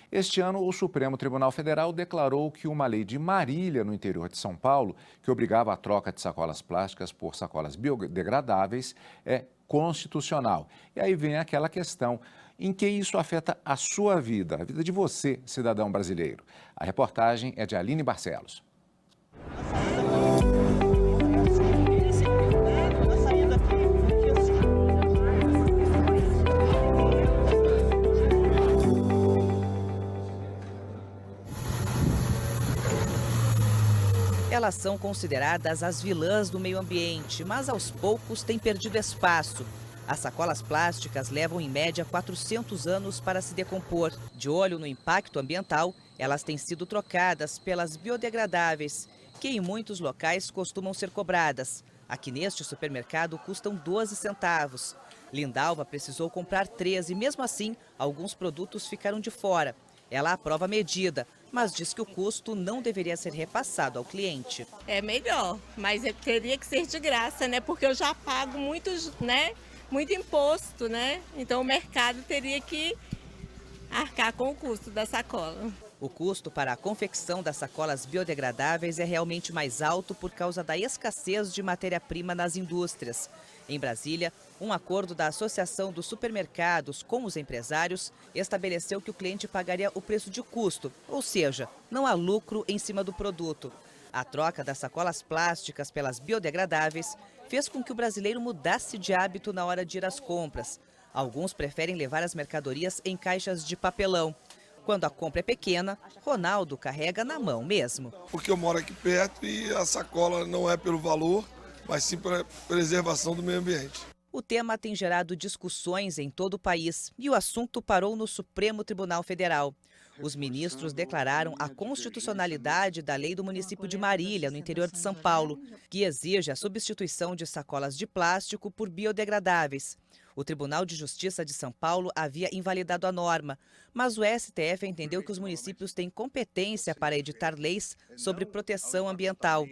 Este ano, o Supremo Tribunal Federal declarou que uma lei de Marília, no interior de São Paulo, que obrigava a troca de sacolas plásticas por sacolas biodegradáveis, é constitucional. E aí vem aquela questão: em que isso afeta a sua vida, a vida de você, cidadão brasileiro? A reportagem é de Aline Barcelos. Elas são consideradas as vilãs do meio ambiente, mas aos poucos têm perdido espaço. As sacolas plásticas levam em média 400 anos para se decompor. De olho no impacto ambiental, elas têm sido trocadas pelas biodegradáveis, que em muitos locais costumam ser cobradas. Aqui neste supermercado custam 12 centavos. Lindalva precisou comprar 13 e mesmo assim, alguns produtos ficaram de fora. Ela aprova a medida, mas diz que o custo não deveria ser repassado ao cliente. É melhor, mas teria que ser de graça, né? Porque eu já pago muito imposto, né? Então o mercado teria que arcar com o custo da sacola. O custo para a confecção das sacolas biodegradáveis é realmente mais alto por causa da escassez de matéria-prima nas indústrias. Em Brasília, um acordo da Associação dos Supermercados com os empresários estabeleceu que o cliente pagaria o preço de custo, ou seja, não há lucro em cima do produto. A troca das sacolas plásticas pelas biodegradáveis fez com que o brasileiro mudasse de hábito na hora de ir às compras. Alguns preferem levar as mercadorias em caixas de papelão. Quando a compra é pequena, Ronaldo carrega na mão mesmo. Porque eu moro aqui perto e a sacola não é pelo valor, mas sim pela preservação do meio ambiente. O tema tem gerado discussões em todo o país e o assunto parou no Supremo Tribunal Federal. Os ministros declararam a constitucionalidade da lei do município de Marília, no interior de São Paulo, que exige a substituição de sacolas de plástico por biodegradáveis. O Tribunal de Justiça de São Paulo havia invalidado a norma, mas o STF entendeu que os municípios têm competência para editar leis sobre proteção ambiental.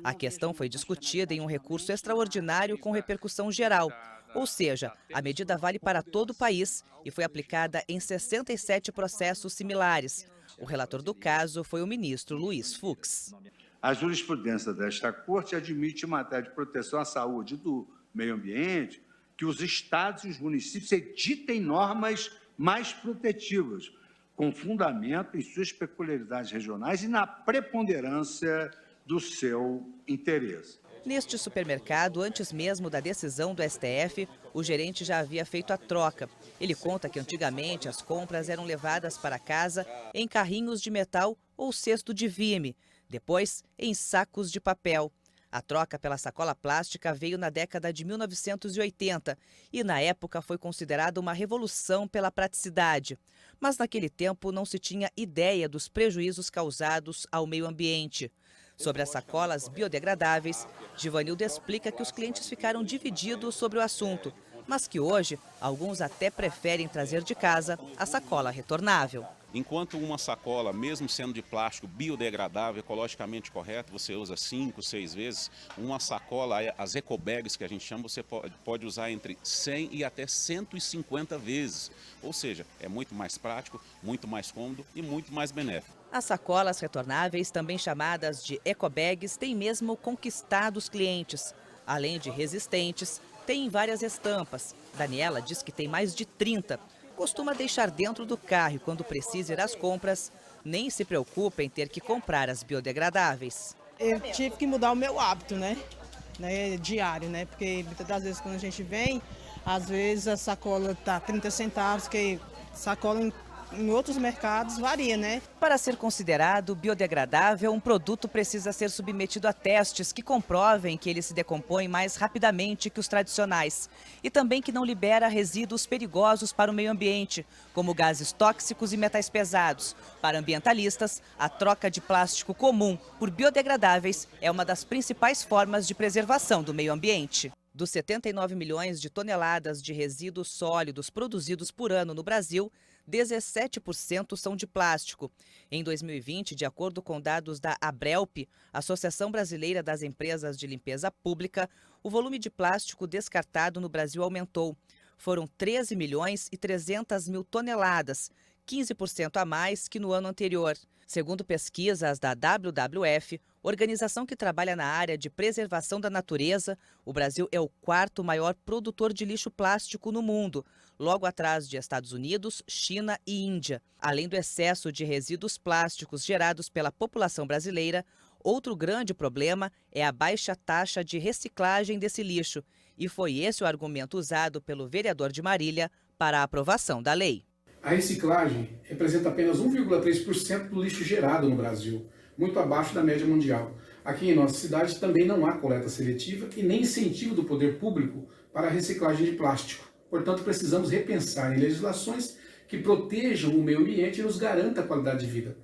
A questão foi discutida em um recurso extraordinário com repercussão geral, ou seja, a medida vale para todo o país e foi aplicada em 67 processos similares. O relator do caso foi o ministro Luiz Fux. A jurisprudência desta Corte admite, em matéria de proteção à saúde do meio ambiente, que os estados e os municípios editem normas mais protetivas, com fundamento em suas peculiaridades regionais e na preponderância do seu interesse. Neste supermercado, antes mesmo da decisão do STF, o gerente já havia feito a troca. Ele conta que antigamente as compras eram levadas para casa em carrinhos de metal ou cesto de vime, depois em sacos de papel. A troca pela sacola plástica veio na década de 1980 e, na época, foi considerada uma revolução pela praticidade. Mas, naquele tempo, não se tinha ideia dos prejuízos causados ao meio ambiente. Sobre as sacolas biodegradáveis, Givanildo explica que os clientes ficaram divididos sobre o assunto, mas que hoje alguns até preferem trazer de casa a sacola retornável. Enquanto uma sacola, mesmo sendo de plástico biodegradável, ecologicamente correto, você usa 5, 6 vezes, uma sacola, as ecobags que a gente chama, você pode usar entre 100 e até 150 vezes. Ou seja, é muito mais prático, muito mais cômodo e muito mais benéfico. As sacolas retornáveis, também chamadas de ecobags, têm mesmo conquistado os clientes. Além de resistentes, tem várias estampas. Daniela diz que tem mais de 30. Costuma deixar dentro do carro e quando precisa ir às compras, nem se preocupa em ter que comprar as biodegradáveis. Eu tive que mudar o meu hábito, né? Diário, né? Porque muitas das vezes quando a gente vem, às vezes a sacola tá 30 centavos, que sacola em outros mercados varia, né? Para ser considerado biodegradável, um produto precisa ser submetido a testes que comprovem que ele se decompõe mais rapidamente que os tradicionais e também que não libera resíduos perigosos para o meio ambiente, como gases tóxicos e metais pesados. Para ambientalistas, a troca de plástico comum por biodegradáveis é uma das principais formas de preservação do meio ambiente. Dos 79 milhões de toneladas de resíduos sólidos produzidos por ano no Brasil, 17% são de plástico. Em 2020, de acordo com dados da Abrelp, Associação Brasileira das Empresas de Limpeza Pública, o volume de plástico descartado no Brasil aumentou. Foram 13 milhões e 300 mil toneladas, 15% a mais que no ano anterior. Segundo pesquisas da WWF, organização que trabalha na área de preservação da natureza, o Brasil é o quarto maior produtor de lixo plástico no mundo, logo atrás de Estados Unidos, China e Índia. Além do excesso de resíduos plásticos gerados pela população brasileira, outro grande problema é a baixa taxa de reciclagem desse lixo. E foi esse o argumento usado pelo vereador de Marília para a aprovação da lei. A reciclagem representa apenas 1,3% do lixo gerado no Brasil, muito abaixo da média mundial. Aqui em nossa cidade também não há coleta seletiva e nem incentivo do poder público para a reciclagem de plástico. Portanto, precisamos repensar em legislações que protejam o meio ambiente e nos garantam a qualidade de vida.